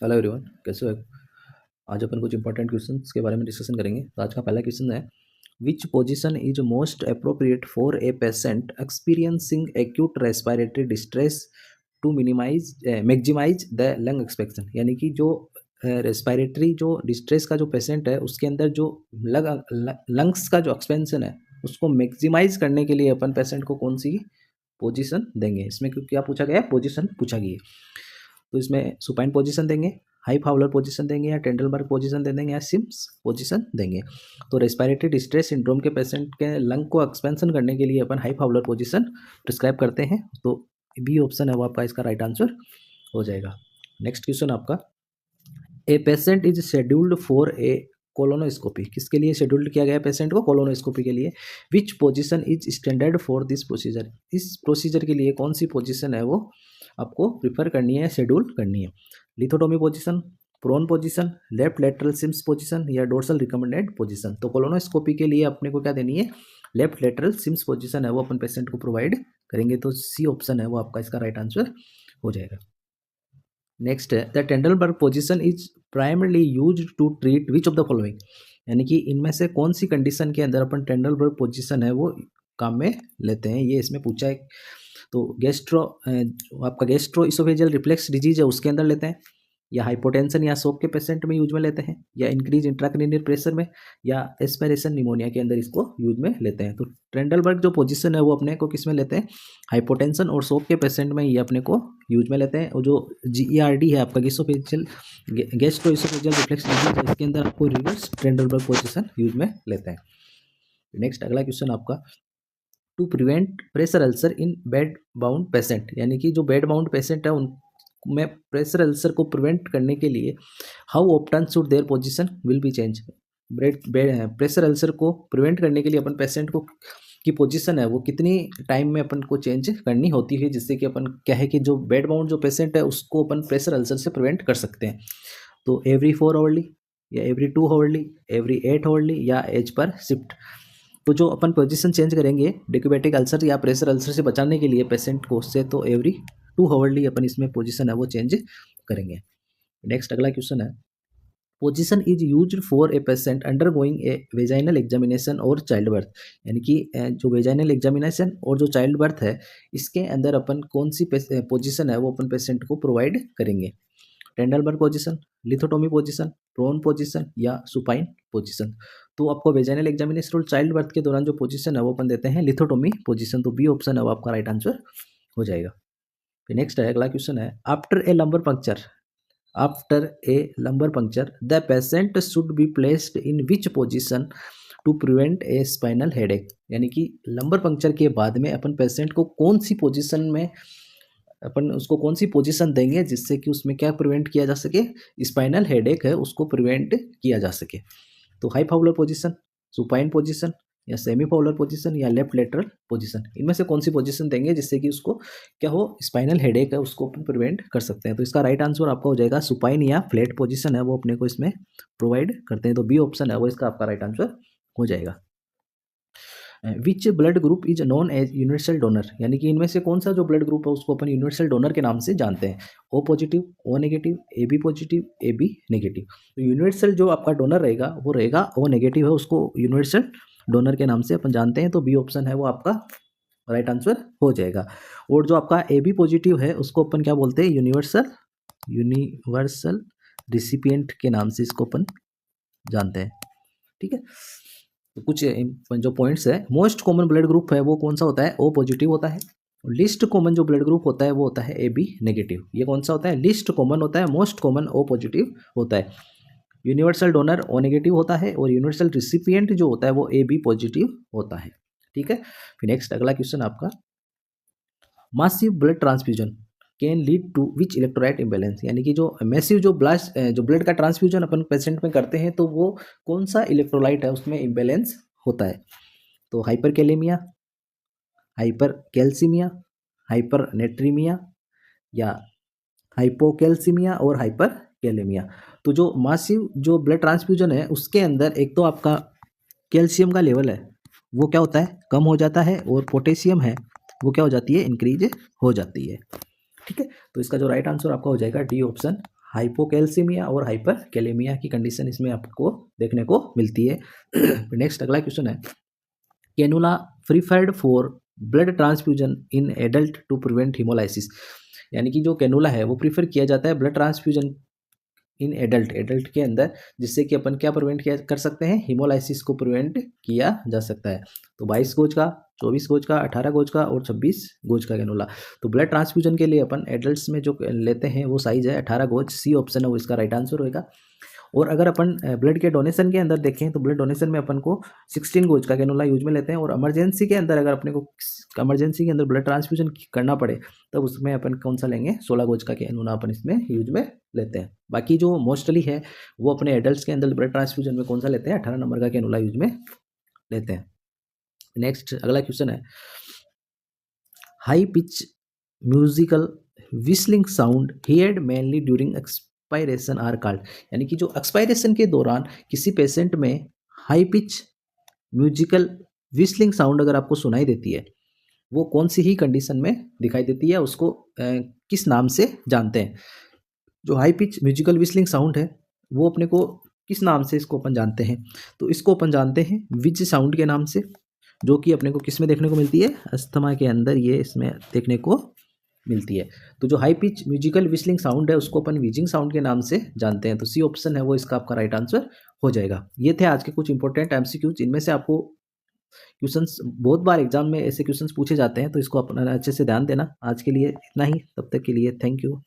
Hello everyone, कैसे हो? आज अपन कुछ इंपॉर्टेंट क्वेश्चंस के बारे में डिस्कशन करेंगे। तो आज का पहला क्वेश्चन है, which position is most appropriate for a patient experiencing acute respiratory distress to minimise maximise the lung expectation. यानी कि जो रेस्पिरेटरी जो डिस्ट्रेस का जो पेशेंट है उसके अंदर जो लंग्स का जो एक्सपेंशन है उसको मैक्सिमाइज करने के लिए अपन पेशेंट को कौन सी पोजीशन देंगे। इसमें क्या पूछा गया है? पोजीशन पूछा गया है। तो इसमें सुपाइन पोजीशन देंगे, हाई फाउलर पोजीशन देंगे, या टेंडलबर्ग पोजीशन दे देंगे, या सिम्स पोजीशन देंगे। तो रेस्पिरेटरी डिस्ट्रेस सिंड्रोम के पेशेंट के लंग को एक्सपेंशन करने के लिए अपन हाई फाउलर पोजीशन प्रिस्क्राइब करते हैं। तो बी ऑप्शन है वो आपका इसका राइट आंसर हो जाएगा। नेक्स्ट क्वेश्चन आपका, a patient is scheduled for a colonoscopy. किसके लिए शेड्यूल्ड किया गया पेशेंट को? कोलोनोस्कोपी के लिए। विच position is standard for this procedure. इस प्रोसीजर के लिए कौन सी पोजीशन है वो आपको प्रिफर करनी है, शेड्यूल करनी है? Lithotomy position, prone position, left lateral Sims position, या डोर्सल रिकमेंडेड पोजीशन। तो कोलोनोस्कोपी के लिए अपने को क्या देनी है? लेफ्ट लेटरल सिम्स पोजीशन है वो अपन पेशेंट को प्रोवाइड करेंगे। तो सी ऑप्शन है वो आपका इसका राइट आंसर हो जाएगा। नेक्स्ट है, the Trendelenburg position is primarily used to treat which of the following. यानी कि इनमें से कौन सी कंडीशन के अंदर अपन टेंडलबर्ग पोजीशन है वो काम में लेते हैं, ये इसमें पूछा है। तो आपका गैस्ट्रो इसोफेजियल रिफ्लेक्स डिजीज है उसके अंदर लेते हैं, या हाइपोटेंशन या शोक के पेशेंट में यूज में लेते हैं, या इंक्रीज इंट्राक्रेनियल प्रेशर में, या एस्पिरेशन निमोनिया के अंदर इसको यूज में लेते हैं। तो ट्रेंडलबर्ग जो पोजीशन है वो अपने को किस में लेते हैं? हाइपोटेंशन और शोक के पेशेंट में ये अपने को यूज में लेते हैं। और जो GERD है आपका गैस्ट्रो इसोफेजियल रिफ्लेक्स डिजीज है इसके अंदर आपको रिवर्स ट्रेंडलबर्ग पोजीशन यूज में लेते हैं। नेक्स्ट अगला क्वेश्चन आपका, to prevent pressure ulcer in bed bound patient. यानी कि जो बेड बाउंड पेशेंट है उनमें प्रेशर अल्सर को प्रिवेंट करने के लिए how often should their position will be change. Pressure ulcer को प्रिवेंट करने के लिए अपन पेशेंट को की पोजीशन है वो कितनी टाइम में अपन को चेंज करनी होती है, जिससे कि अपन क्या है कि जो बेड बाउंड जो पेशेंट है उसको अपन प्रेशर अल्सर से प्रिवेंट कर सकते हैं। तो एवरी 4 आवरली, या एवरी 2 आवरली, एवरी 8 आवरली, या एज पर शिफ्ट। तो जो अपन पोजीशन चेंज करेंगे डिक्यूबेटिक अल्सर या प्रेशर अल्सर से बचाने के लिए पेशेंट को, उससे तो एवरी 2 आवरली अपन इसमें पोजीशन है वो चेंज करेंगे। नेक्स्ट अगला क्वेश्चन है, position is used for a patient undergoing A vaginal examination और चाइल्ड बर्थ। यानी कि जो वेजाइनल एग्जामिनेशन और जो चाइल्ड बर्थ है इसके अंदर अपन कौन सी पोजीशन है वो अपन पेशेंट को प्रोवाइड करेंगे? Trendelenburg position, lithotomy position, prone position, या सुपाइन पोजीशन। तो आपको वेजाइनल एग्जामिनेशन और चाइल्ड बर्थ के दौरान जो पोजीशन है वो अपन देते हैं लिथोटोमी पोजीशन। तो बी ऑप्शन है वो आपका राइट आंसर हो जाएगा। फिर नेक्स्ट है अगला क्वेश्चन है, after a lumbar puncture the patient should be placed in which position to prevent a spinal headache. यानी कि लंबर पंक्चर के बाद में अपन पेशेंट को कौन सी पोजीशन में अपन उसको कौन सी पोजीशन देंगे जिससे कि उसमें क्या प्रिवेंट किया जा सके? स्पाइनल हेडेक है उसको प्रिवेंट किया जा सके। तो high Fowler position, supine position, या सेमी फाउलर पोजीशन, या लेफ्ट लेटरल पोजीशन। इनमें से कौन सी पोजीशन देंगे जिससे कि उसको क्या हो, स्पाइनल हेडेक है उसको अपन प्रिवेंट कर सकते हैं? तो इसका राइट आंसर आपका हो जाएगा सुपाइन या फ्लैट पोजीशन है वो अपने को इसमें प्रोवाइड करते हैं। तो बी ऑप्शन है वो इसका आपका राइट आंसर हो जाएगा। Which blood group is known as universal donor. यानी कि इनमें से कौन सा जो ब्लड ग्रुप है उसको अपन यूनिवर्सल डोनर के नाम से जानते हैं? O positive, O negative, A B positive, A B negative. तो यूनिवर्सल जो आपका डोनर रहेगा वो रहेगा ओ नेगेटिव है, उसको यूनिवर्सल डोनर के नाम से अपन जानते हैं। तो बी ऑप्शन है वो आपका राइट आंसर हो जाएगा। और जो आपका ए बी पॉजिटिव है उसको अपन क्या बोलते हैं? यूनिवर्सल रिसिपिएंट के नाम से इसको अपन जानते हैं। ठीक है, तो कुछ जो पॉइंट्स है, मोस्ट कॉमन ब्लड ग्रुप है वो कौन सा होता है? ओ पॉजिटिव होता है। लिस्ट कॉमन जो ब्लड ग्रुप होता है वो होता है ए बी नेगेटिव। ये कौन सा होता है? लिस्ट कॉमन होता है, मोस्ट कॉमन ओ पॉजिटिव होता है। यूनिवर्सल डोनर ओ नेगेटिव होता है, और यूनिवर्सल रिसिपिएंट जो होता है वो ए बी पॉजिटिव होता है। ठीक है, फिर नेक्स्ट अगला क्वेश्चन आपका, massive blood transfusion can lead to which electrolyte imbalance. यानी कि जो मैसिव जो ब्लड का ट्रांसफ्यूजन अपन पेशेंट में करते हैं तो वो कौन सा इलेक्ट्रोलाइट है उसमें इम्बैलेंस होता है? तो hyperkalaemia, hyper calcaemia, hyper natraemia, या हाइपोकैल्सीमिया और हाइपर कैलेमिया। तो जो मासिव जो ब्लड ट्रांसफ्यूजन है उसके अंदर एक तो आपका कैल्शियम का लेवल है वो क्या होता है? कम हो जाता है, और पोटेशियम है वो क्या हो जाती है? इंक्रीज हो जाती है। ठीक है, तो इसका जो राइट आंसर आपका हो जाएगा डी ऑप्शन, हाइपोकैल्सीमिया और हाइपरकैलेमिया की कंडीशन इसमें आपको देखने को मिलती है। नेक्स्ट अगला क्वेश्चन है, cannula preferred for blood transfusion in adult to prevent haemolysis, यानी कि जो कैनुला है वो प्रीफर किया जाता है ब्लड ट्रांसफ्यूजन इन एडल्ट के अंदर, जिससे कि अपन क्या प्रिवेंट किया कर सकते हैं, हीमोलाइसिस को प्रिवेंट किया जा सकता है। तो 22 गोज का, 24 गोज का, 18 गोज का और 26 गोज का कैनुला। तो ब्लड ट्रांसफ्यूजन के लिए अपन एडल्ट्स में जो लेते हैं वो साइज है 18 गोज, सी ऑप्शन है वो इसका राइट आंसर होगा। और अगर अपन ब्लड के डोनेशन के अंदर देखें तो ब्लड डोनेशन में अपन को 16 गोज का कैनुला यूज में लेते हैं, और इमरजेंसी के अंदर अगर अपने को इमरजेंसी के अंदर ब्लड ट्रांसफ्यूजन करना पड़े तब उसमें अपन कौन सा लेंगे, 16 गोज का कैनुला अपन इसमें यूज में लेते हैं। बाकी जो मोस्टली है वो अपने एडल्ट्स के अंदर ब्लड ट्रांसफ्यूजन में कौन सा लेते हैं, 18 नंबर का कैनुला यूज में लेते हैं। नेक्स्ट अगला क्वेश्चन है, high pitch musical whistling sound heard mainly during expiration are called, यानी कि जो एक्सपायरेशन के दौरान किसी पेशेंट में high pitch musical whistling sound अगर आपको सुनाई देती है, वो कौन सी ही कंडीशन में दिखाई देती है, उसको किस नाम से जानते हैं। जो high pitch musical whistling sound है वो अपने को किस नाम से इसको अपन जानते हैं, तो इसको अपन जानते हैं विच साउंड के नाम से, जो कि अपने को किस में देखने को मिलती है, अस्थमा के अंदर ये इसमें देखने को मिलती है। तो जो high pitch musical whistling sound है उसको अपन विजिंग साउंड के नाम से जानते हैं। तो सी ऑप्शन है वो इसका आपका राइट आंसर हो जाएगा। ये थे आज के कुछ इंपॉर्टेंट एमसीक्यूज, इनमें से आपको क्वेश्चंस बहुत बार एग्जाम में ऐसे क्वेश्चंस पूछे जाते हैं, तो इसको अपना अच्छे से ध्यान देना। आज के लिए इतना ही, तब तक के लिए थैंक यू।